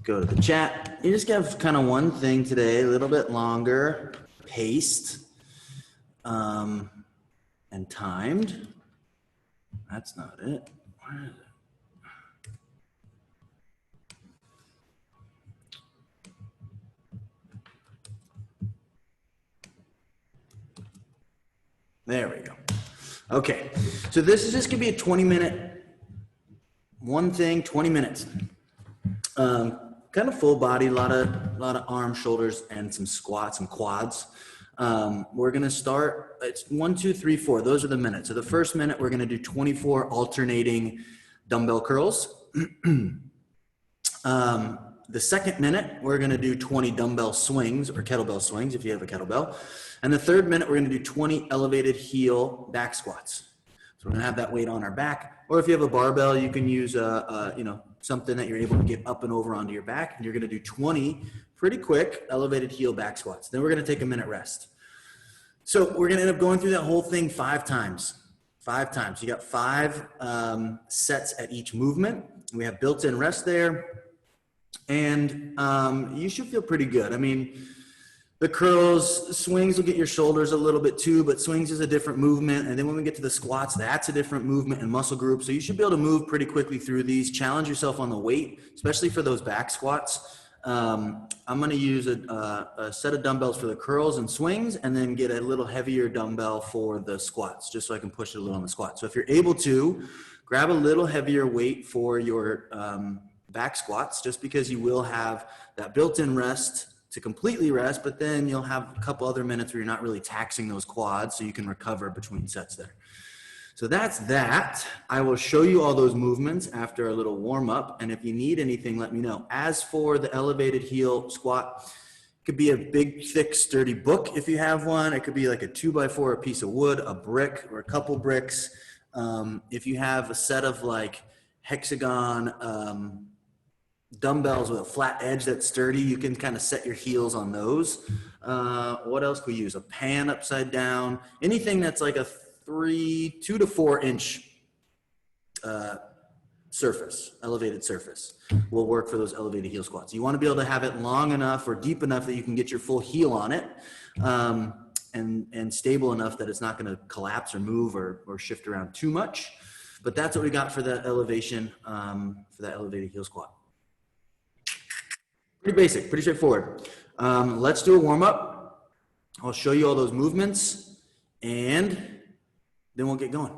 go to the chat. You just have kind of one thing today, a little bit longer, paced, and timed. That's not it. Where is it? There we go. Okay, so this is just gonna be a 20-minute, one thing, 20 minutes. Kind of full body, a lot of arms, shoulders, and some squats, some quads. We're gonna start, it's 1, 2, 3, 4. Those are the minutes. So the first minute, we're gonna do 24 alternating dumbbell curls. The second minute, we're gonna do 20 dumbbell swings or kettlebell swings if you have a kettlebell. And the third minute, we're gonna do 20 elevated heel back squats. So we're gonna have that weight on our back. Or if you have a barbell, you can use something that you're able to get up and over onto your back. And you're gonna do 20 pretty quick elevated heel back squats. Then we're gonna take a minute rest. So we're gonna end up going through that whole thing 5 times. 5 times. You got 5 sets at each movement. We have built-in rest there. And you should feel pretty good. I mean, the curls, swings will get your shoulders a little bit too, but swings is a different movement. And then when we get to the squats, that's a different movement and muscle group. So you should be able to move pretty quickly through these. Challenge yourself on the weight, especially for those back squats. I'm going to use a set of dumbbells for the curls and swings, and then get a little heavier dumbbell for the squats, just so I can push it a little on the squat. So if you're able to, grab a little heavier weight for your back squats, just because you will have that built-in rest to completely rest, but then you'll have a couple other minutes where you're not really taxing those quads, so you can recover between sets there. So that's that. I will show you all those movements after a little warm up, and if you need anything, let me know. As for the elevated heel squat, it could be a big, thick, sturdy book if you have one. It could be like a 2x4, a piece of wood, a brick, or a couple bricks. If you have a set of like hexagon dumbbells with a flat edge that's sturdy, you can kind of set your heels on those. What else could we use? A pan upside down, anything that's like a 2 to 4 inch surface, elevated surface will work for those elevated heel squats. You want to be able to have it long enough or deep enough that you can get your full heel on it, and stable enough that it's not going to collapse or move or shift around too much. But that's what we got for that elevation, for that elevated heel squat. Pretty basic, pretty straightforward. Let's do a warm up. I'll show you all those movements, and then we'll get going.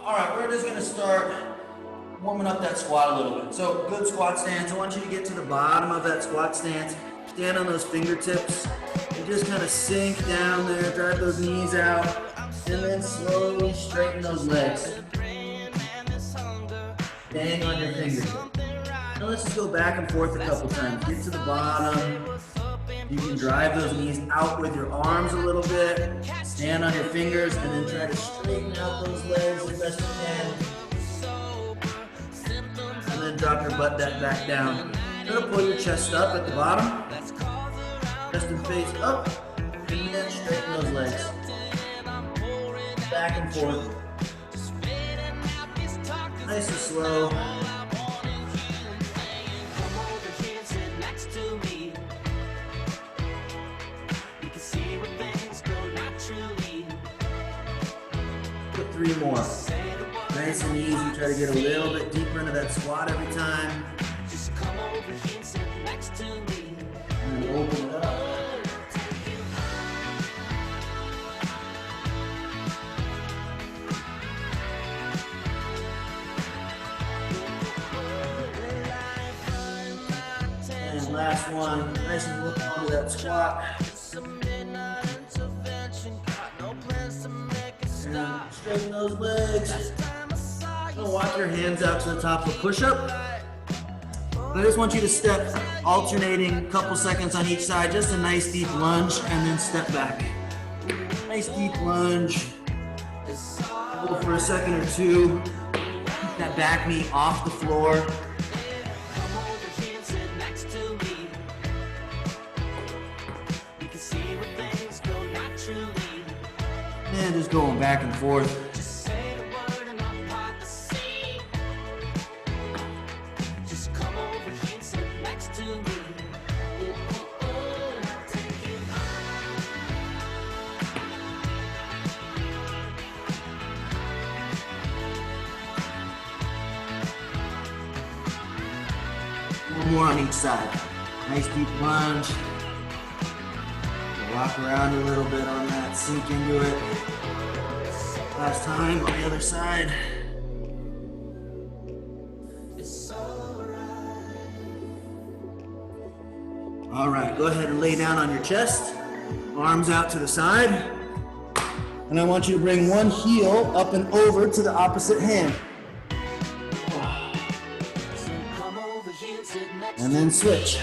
All right, we're just gonna start warming up that squat a little bit. So good squat stance. I want you to get to the bottom of that squat stance. Stand on those fingertips and just kind of sink down there, drive those knees out, and then slowly straighten those legs. Bang on your fingertips. Now let's just go back and forth a couple times. Get to the bottom. You can drive those knees out with your arms a little bit. Stand on your fingers and then try to straighten out those legs as best you can. And then drop your butt back down. Try to pull your chest up at the bottom. Chest and face up. And then straighten those legs. Back and forth. Nice and slow. Put 3 more. Nice and easy. Try to get a little bit deeper into that squat every time. And then open it up. And last one. Nice and look onto that squat. And straighten those legs. So walk your hands out to the top of a push-up. I just want you to step alternating a couple seconds on each side, just a nice deep lunge, and then step back. Nice deep lunge. Hold for a second or two. that back knee off the floor. And just going back and forth. One more on each side. Nice deep lunge. Rock around a little bit on that, sink into it. Last time on the other side. All right, go ahead and lay down on your chest, arms out to the side. And I want you to bring one heel up and over to the opposite hand. And then switch.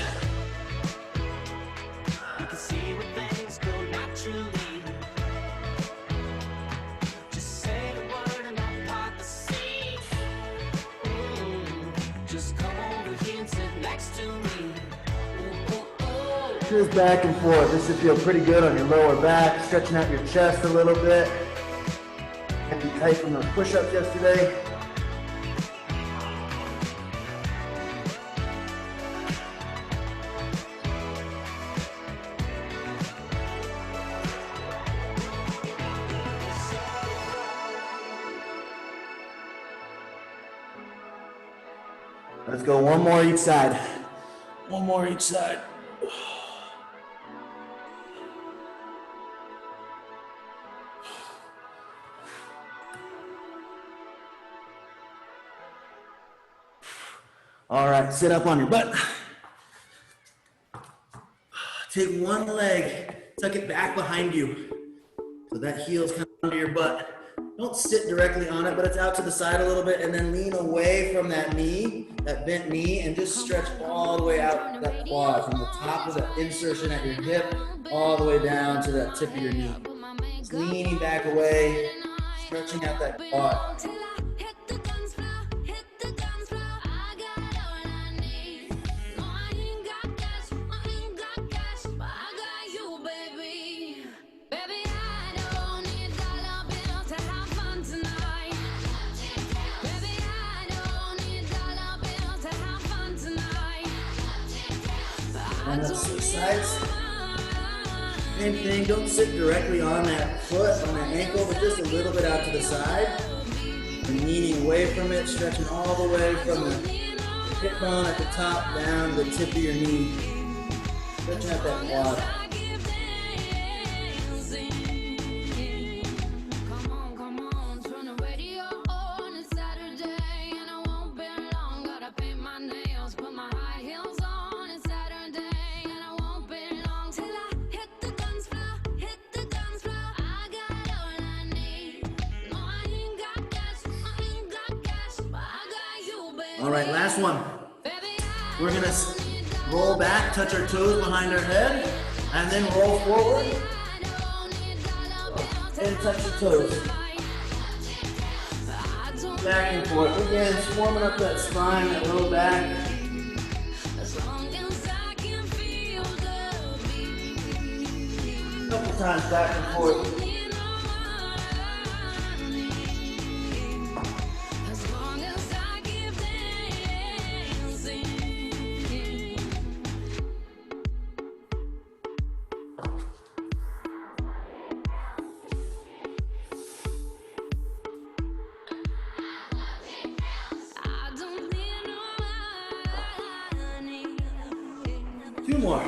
Just back and forth. This should feel pretty good on your lower back, stretching out your chest a little bit. Had you tight from those push-ups yesterday. Let's go one more each side. One more each side. All right, sit up on your butt. Take one leg, tuck it back behind you. So that heel's kind of under your butt. Don't sit directly on it, but it's out to the side a little bit, and then lean away from that knee, that bent knee, and just stretch all the way out that quad, from the top of the insertion at your hip, all the way down to the tip of your knee. Just leaning back away, stretching out that quad. And up switch sides. Same thing, don't sit directly on that foot, on that ankle, but just a little bit out to the side. And leaning away from it, stretching all the way from the hip bone at the top down to the tip of your knee. Stretching out that quad. All right, last one. We're gonna roll back, touch our toes behind our head, and then roll forward and touch your toes. Back and forth. Again, just warming up that spine, that low back. A couple times back and forth. Two more.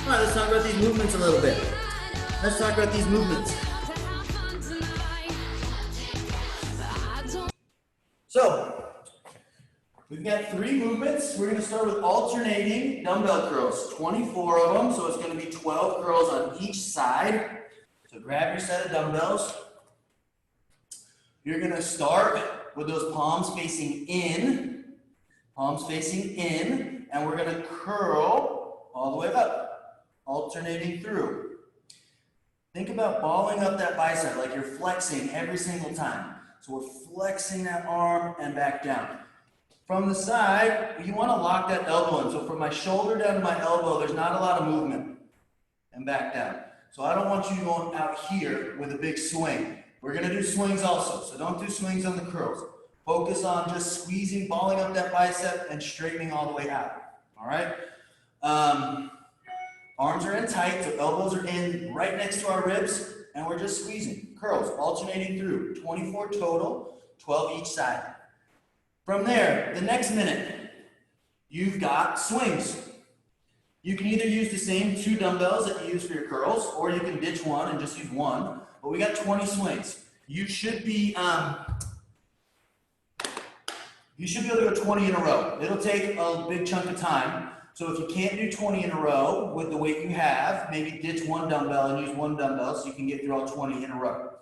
All right, let's talk about these movements a little bit. Let's talk about these movements. So, we've got 3 movements. We're going to start with alternating dumbbell curls, 24 of them, so it's going to be 12 curls on each side. So grab your set of dumbbells. You're gonna start with those palms facing in, and we're gonna curl all the way up, alternating through. Think about balling up that bicep like you're flexing every single time. So we're flexing that arm and back down. From the side, you want to lock that elbow in. So from my shoulder down to my elbow, there's not a lot of movement. And back down. So I don't want you going out here with a big swing. We're going to do swings also. So don't do swings on the curls. Focus on just squeezing, balling up that bicep and straightening all the way out. All right? Arms are in tight, so elbows are in right next to our ribs, and we're just squeezing. Curls, alternating through. 24 total, 12 each side. From there, the next minute, you've got swings. You can either use the same 2 dumbbells that you use for your curls, or you can ditch one and just use one. But we got 20 swings. You should be able to go 20 in a row. It'll take a big chunk of time. So if you can't do 20 in a row with the weight you have, maybe ditch one dumbbell and use one dumbbell so you can get through all 20 in a row.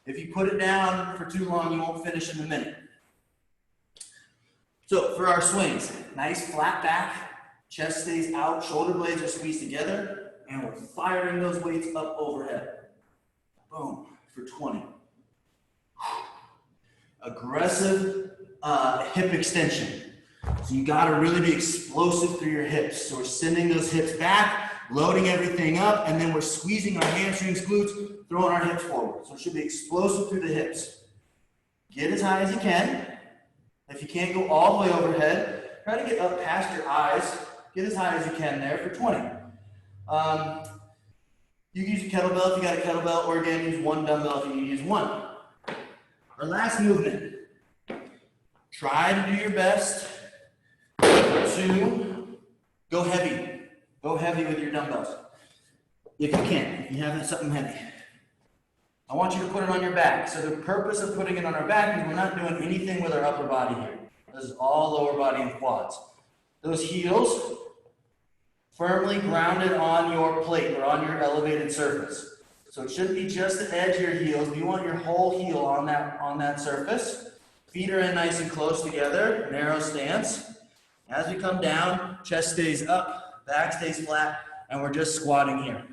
If you put it down for too long, you won't finish in a minute. So for our swings, nice flat back, chest stays out, shoulder blades are squeezed together, and we're firing those weights up overhead. Boom, for 20. Aggressive hip extension. So you gotta really be explosive through your hips. So we're sending those hips back, loading everything up, and then we're squeezing our hamstrings, glutes, throwing our hips forward. So it should be explosive through the hips. Get as high as you can. If you can't go all the way overhead, try to get up past your eyes. Get as high as you can there for 20. You can use a kettlebell if you got a kettlebell, or again, use one dumbbell if you use one. Our last movement. Try to do your best to go heavy. Go heavy with your dumbbells. If you can, if you have something heavy. I want you to put it on your back. So the purpose of putting it on our back is we're not doing anything with our upper body here. This is all lower body and quads. Those heels firmly grounded on your plate or on your elevated surface. So it shouldn't be just the edge of your heels. You want your whole heel on that surface. Feet are in nice and close together, narrow stance. As we come down, chest stays up, back stays flat, and we're just squatting here.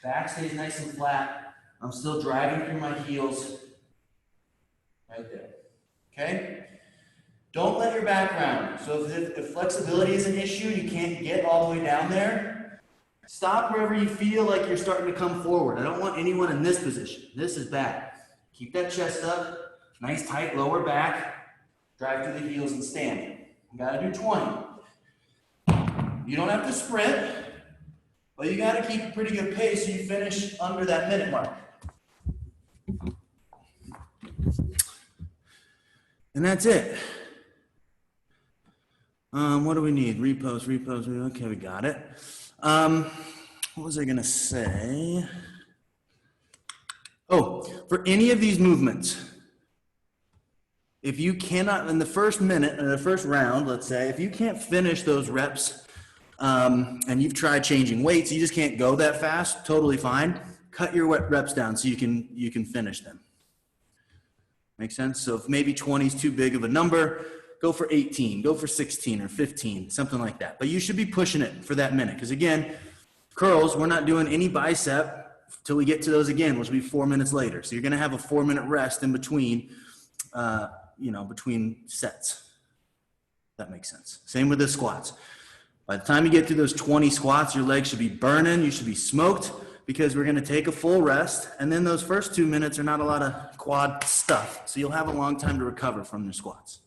Back stays nice and flat. I'm still driving through my heels right there. Okay? Don't let your back round. So if flexibility is an issue, you can't get all the way down there, stop wherever you feel like you're starting to come forward. I don't want anyone in this position. This is bad. Keep that chest up. Nice tight lower back. Drive through the heels and stand. You gotta do 20. You don't have to sprint, but you gotta keep a pretty good pace so you finish under that minute mark. And that's it. What do we need? Repose. Okay, we got it. What was I gonna say? Oh, for any of these movements, if you cannot, in the first minute, in the first round, let's say, if you can't finish those reps and you've tried changing weights, you just can't go that fast, totally fine. Cut your reps down so you can finish them. Make sense? So if maybe 20 is too big of a number, go for 18, go for 16 or 15, something like that. But you should be pushing it for that minute. Because again, curls, we're not doing any bicep till we get to those again, which will be 4 minutes later. So you're gonna have a 4-minute rest in between, between sets. That makes sense. Same with the squats. By the time you get through those 20 squats, your legs should be burning, you should be smoked, because we're gonna take a full rest, and then those first 2 minutes are not a lot of quad stuff, so you'll have a long time to recover from your squats.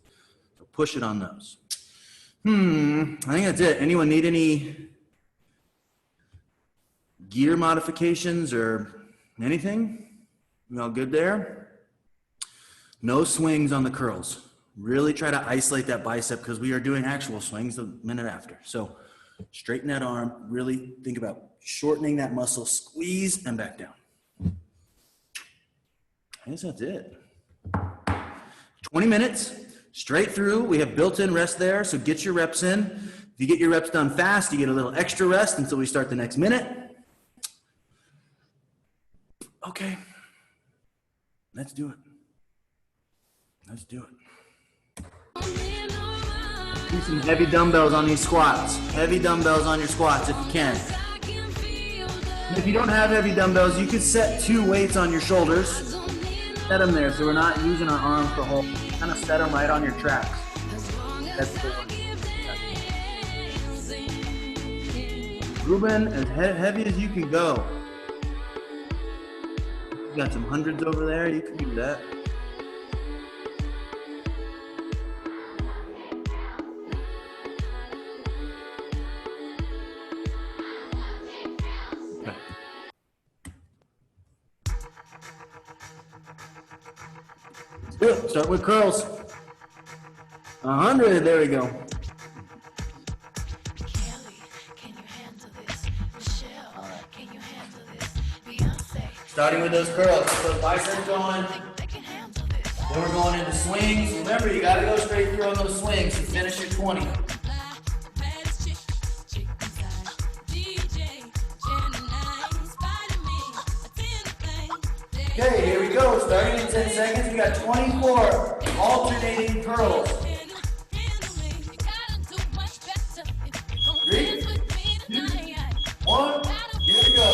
So push it on those. I think that's it. Anyone need any gear modifications or anything? We all good there? No swings on the curls. Really try to isolate that bicep because we are doing actual swings the minute after. So straighten that arm, really think about shortening that muscle, squeeze, and back down. I guess that's it. 20 minutes, straight through. We have built-in rest there, so get your reps in. If you get your reps done fast, you get a little extra rest until we start the next minute. Let's do it. Let's do it. Do some heavy dumbbells on these squats. Heavy dumbbells on your squats if you can. And if you don't have heavy dumbbells, you could set 2 weights on your shoulders. Set them there so we're not using our arms to hold. Kind of set them right on your tracks. That's the one. Ruben, as heavy as you can go. You got some hundreds over there, you can do that. Okay. Let's do it. Start with curls. 100, there we go. Starting with those curls, get those biceps going. Then we're going into swings. Remember, you got to go straight through on those swings to finish your 20. Okay, here we go. Starting in 10 seconds, we got 24 alternating curls. 3, 2, 1, here we go.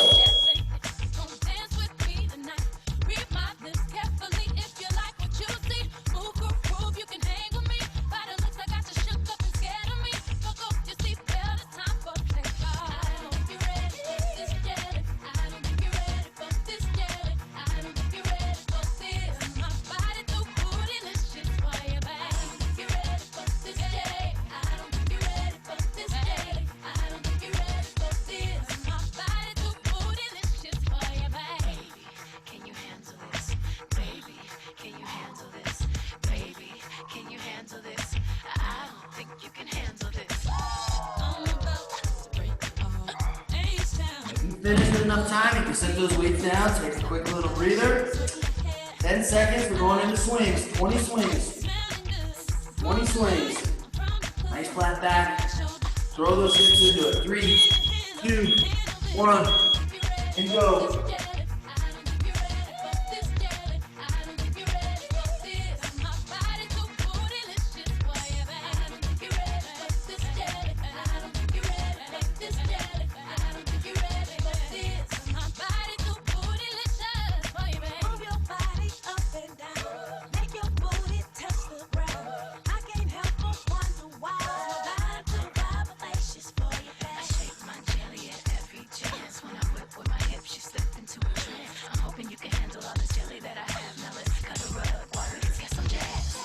Finished in enough time, you can set those weights down, take a quick little breather. 10 seconds, we're going into swings, 20 swings. 20 swings. Nice flat back. Throw those hips into it. 3, 2, 1, and go. You can handle all this jelly that I have. Now let's cut a rug, water, let's get some jazz.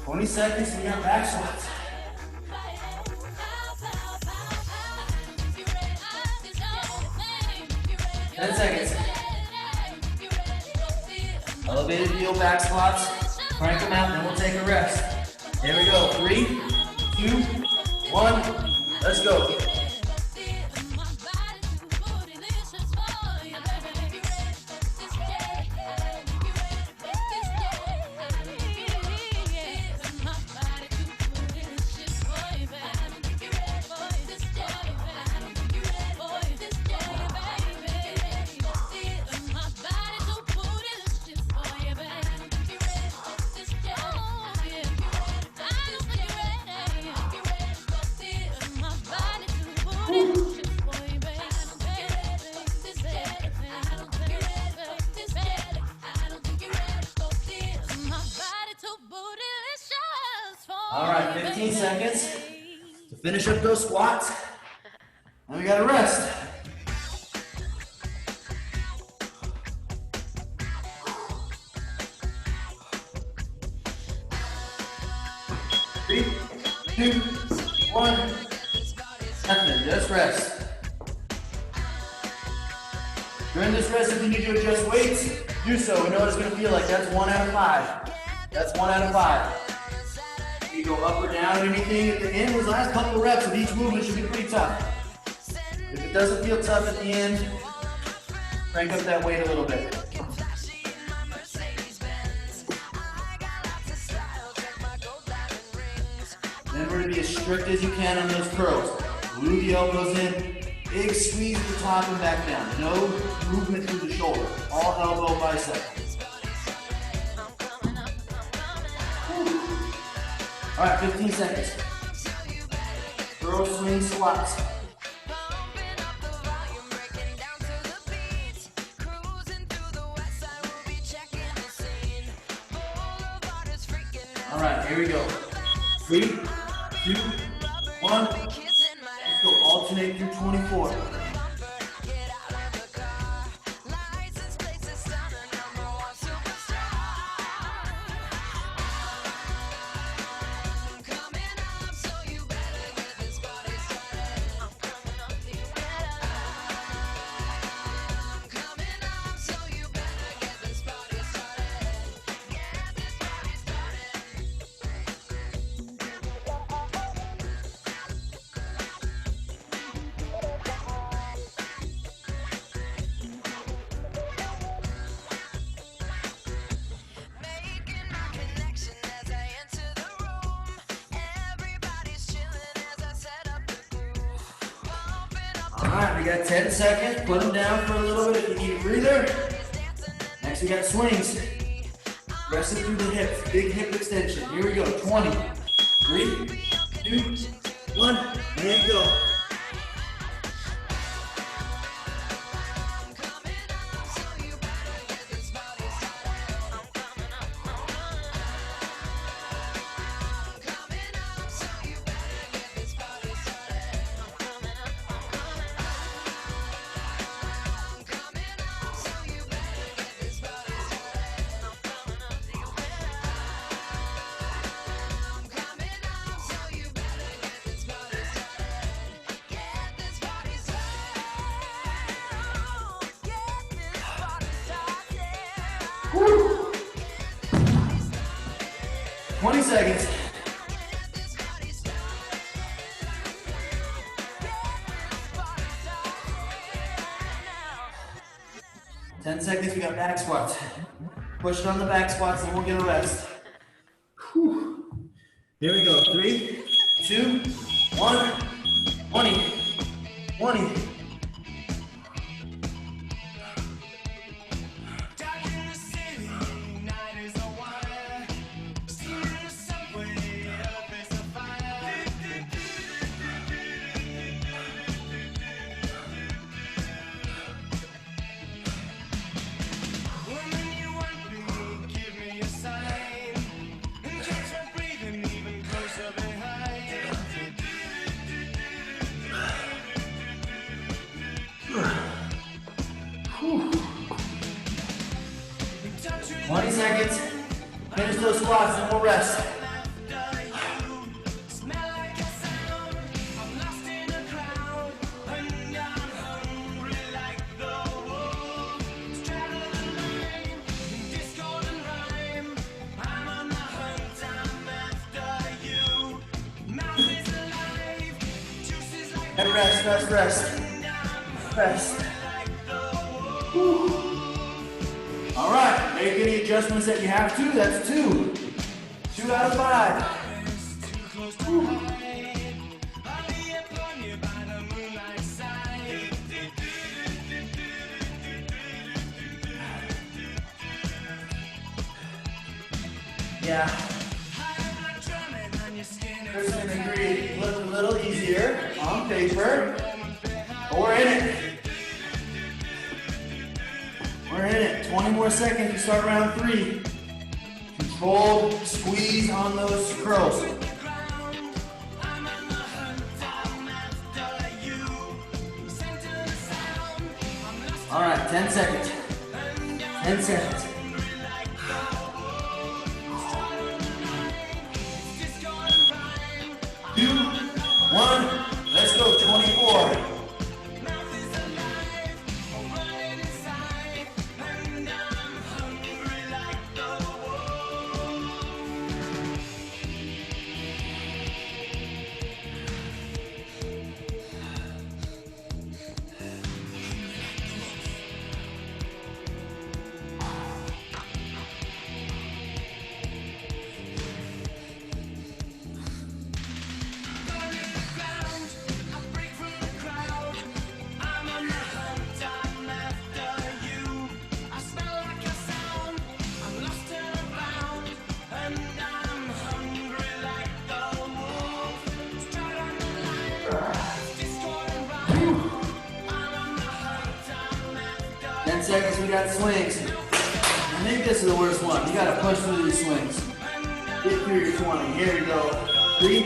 20 seconds, we got back squats. Ten seconds. Elevated heel back squats. Crank them out, then we'll take a rest. Here we go. 3, 2, 1. Let's go. All right, 15 seconds to finish up those squats. And we gotta rest. Three, 2, 1. Nothing, just rest. During this rest, if you need to adjust weights, do so. We know what it's gonna feel like. That's 1 out of 5. That's 1 out of 5. You go up or down or anything at the end. Those last couple of reps of each movement should be pretty tough. If it doesn't feel tough at the end, crank up that weight a little bit. Remember to be as strict as you can on those curls. Glue the elbows in, Big squeeze at the top and back down. No movement through the shoulder. All elbow, bicep. All right, 15 seconds. Throw, swing, squats. All right, here we go. 3, 2, 1. Let's go. Alternate through 24. All right, we got 10 seconds. Put them down for a little bit if you need a breather. Next, we got swings. Press it through the hips. Big hip extension. Here we go. 20. 3, 2, 1, and go. Woo. 20 seconds. Ten seconds, we got back squats. Push it on the back squats and we'll get a rest. Whew. Here we go. 3, 2, 1, 20, 20. Whew. 20 seconds. Finish those squats and we'll rest. And rest, rest, rest. Rest. Whew. All right, make any adjustments that you have to. That's 2. 2 out of 5. Whew. Yeah. Kristen agreed. Look a little easier on paper. But we're in it. We're in it. 20 more seconds to start round 3. Controlled squeeze on those curls. All right, 10 seconds. 10 seconds. 2, 1, let's go. 24. 10 seconds, we got swings. I think this is the worst one. You gotta push through these swings. Get through your 20. Here we go. 3,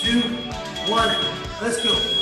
2, 1. Let's go.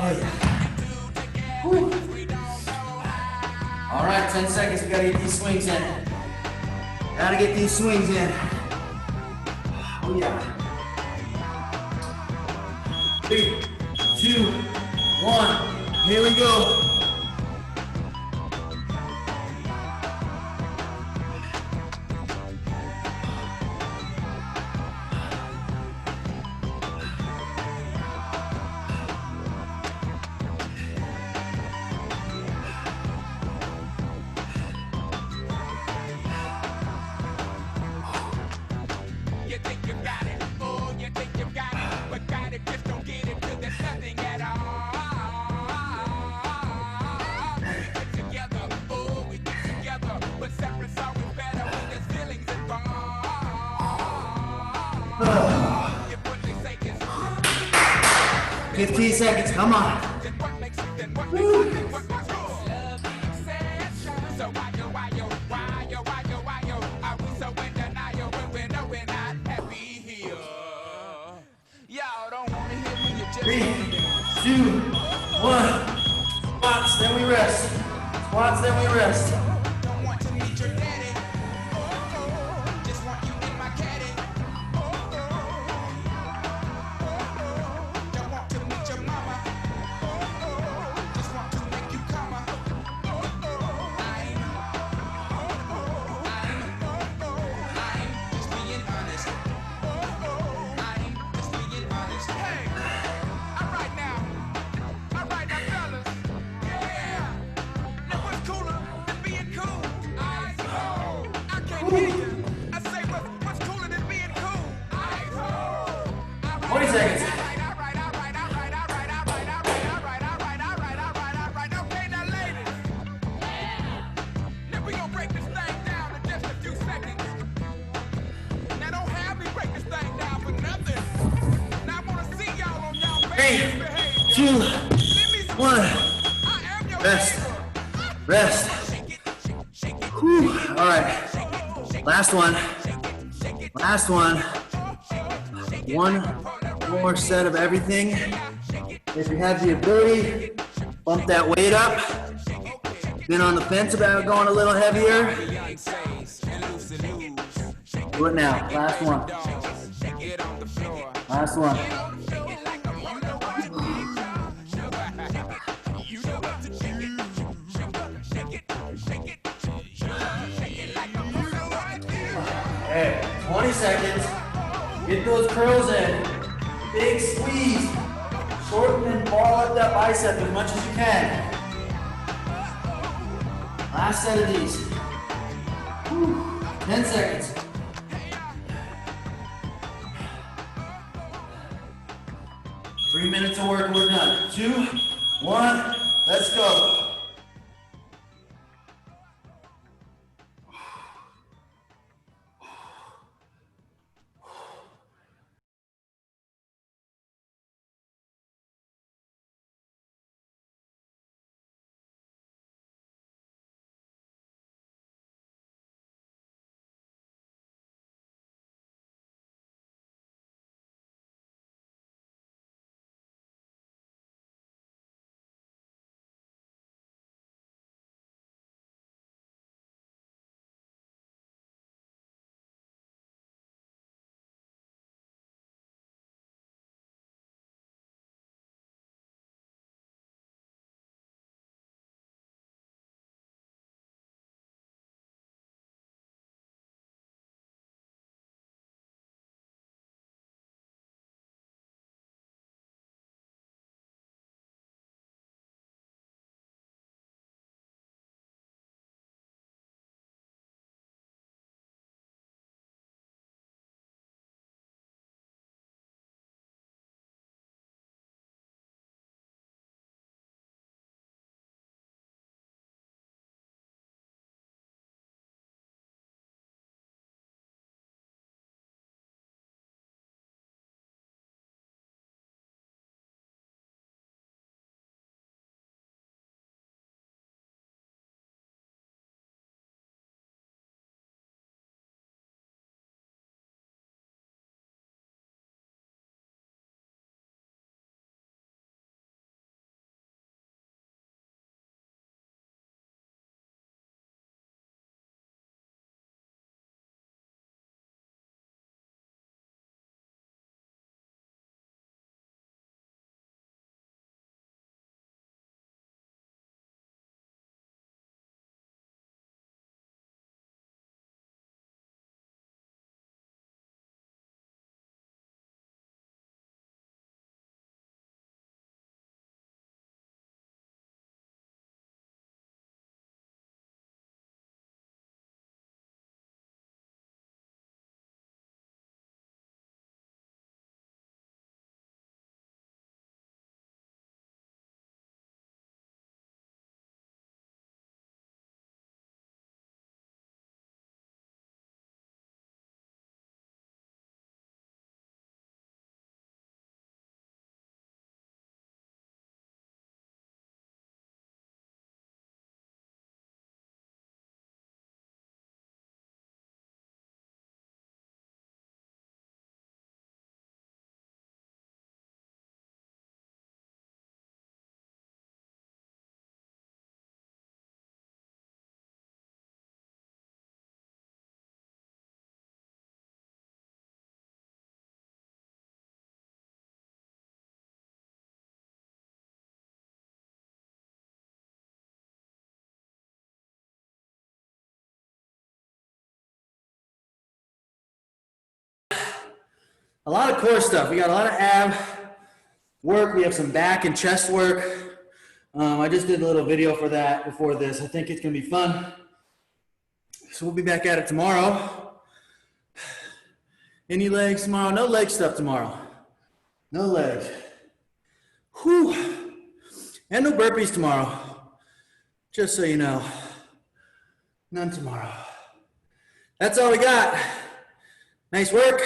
Oh yeah. Whew. All right, 10 seconds, we gotta get these swings in. Gotta get these swings in. Oh yeah. 3, 2, 1, here we go. Oh. 15 seconds, come on. Woo. 3, 2, 1. Squats, then we rest. Squats, then we rest. Don't want to meet your daddy. Just want you in my caddy. Don't want to meet your mama. Just want to make you come. I'm just being honest. I'm just being honest. Hey, alright now, fellas. Yeah. Now what's cooler than being cool? I can't hear you. I say what's cooler than being cool? 20 seconds. Okay, now ladies. Now we gonna break this thing down in just a few seconds. Now don't have me break this thing down for nothing. Now I wanna see y'all on y'all best 3, behavior. 2, Give me some 1. I am your Rest. neighbor. Rest. Whew. All right. Last one. Last one. One more set of everything. If you have the ability, bump that weight up. Been on the fence about going a little heavier. Do it now. Last one. Last one. Okay, 20 seconds. Get those curls in. Big squeeze. Shorten and ball up that bicep as much as you can. Last set of these. Whew. 10 seconds. Three minutes of work, we're done. 2, 1, let's go. a lot of core stuff. We got a lot of ab work. We have some back and chest work. I just did a little video for that before this. I think it's gonna be fun. So we'll be back at it tomorrow. Any legs tomorrow? No leg stuff tomorrow. No legs. Whew. And no burpees tomorrow. Just so you know. None tomorrow. That's all we got. Nice work.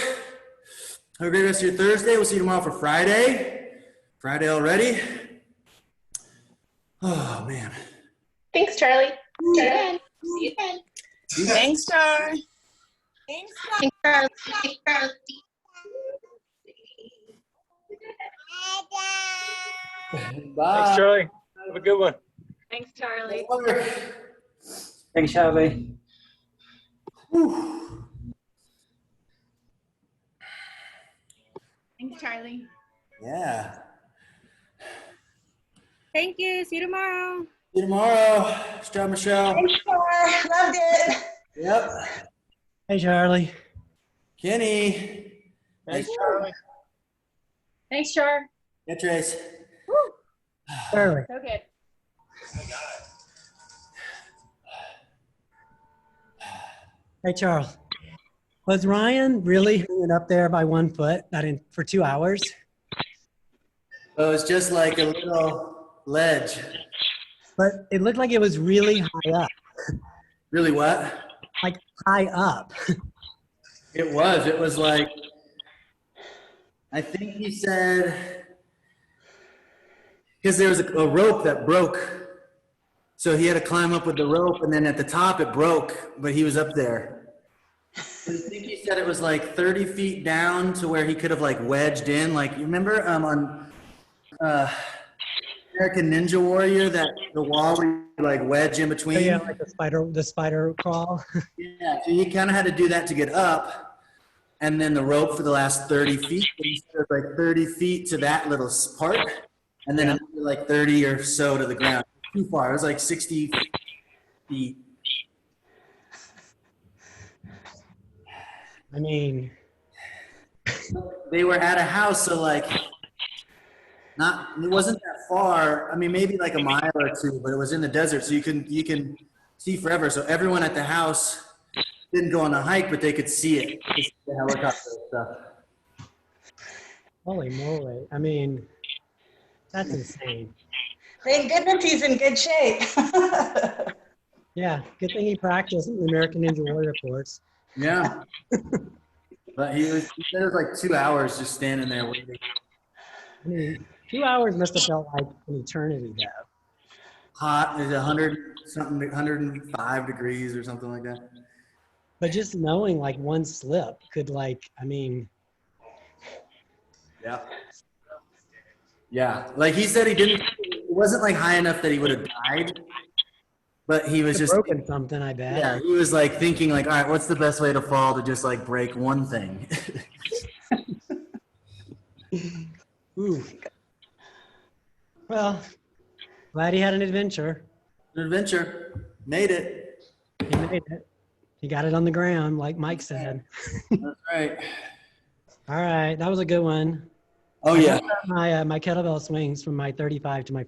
Have a great rest of your Thursday. We'll see you tomorrow for Friday. Friday already. Oh, man. Thanks, Charlie. See you then. See you then. Thanks, Char. Thanks, Charlie. Thanks, Charlie. Bye. Thanks, Charlie. Have a good one. Thanks, Charlie. Thanks, Charlie. Whew. Thanks, Charlie. Yeah. Thank you. See you tomorrow. See you tomorrow. Good job, Michelle. Thanks, Charlie. Loved it. Yep. Hey, Charlie. Kenny. Thanks, Charlie. Thanks, Char. Yeah, Trace. Charlie. So good. Hey, Charles. Was Ryan really hanging up there by 1 foot for 2 hours? So it's just like a little ledge. But it looked like it was really high up. Really what? Like high up. It was. It was like, I think he said, because there was a rope that broke. So he had to climb up with the rope, and then at the top it broke, but he was up there. I think he said it was like 30 feet down to where he could have like wedged in. Like, you remember on American Ninja Warrior, that the wall where you like wedge in between? Oh, yeah, like the spider crawl. Yeah, so he kind of had to do that to get up, and then the rope for the last 30 feet. He said it was like 30 feet to that little part, and then another like 30 or so to the ground. Too far. It was like 60 feet. I mean, They were at a house, so like, it wasn't that far. I mean, maybe like a mile or two, but it was in the desert, so you can see forever. So everyone at the house didn't go on a hike, but they could see it. The helicopter and stuff. holy moly. I mean, that's insane. Thank goodness he's in good shape. Yeah, good thing he practiced in the American Ninja Warrior course. Yeah. But he said it was like 2 hours just standing there waiting. I mean, 2 hours must have felt like an eternity though. Hot, is 105 degrees or something like that. But just knowing like one slip could I mean. Yeah. Yeah. Like he said it wasn't like high enough that he would have died, but he was just Broken something, I bet. Yeah, he was like thinking like, all right, what's the best way to fall to just like break one thing? Ooh. Well, glad he had an adventure. An adventure. Made it. He made it. He got it on the ground, like Mike said. That's right. All right, that was a good one. Oh yeah. My kettlebell swings from my 35 to my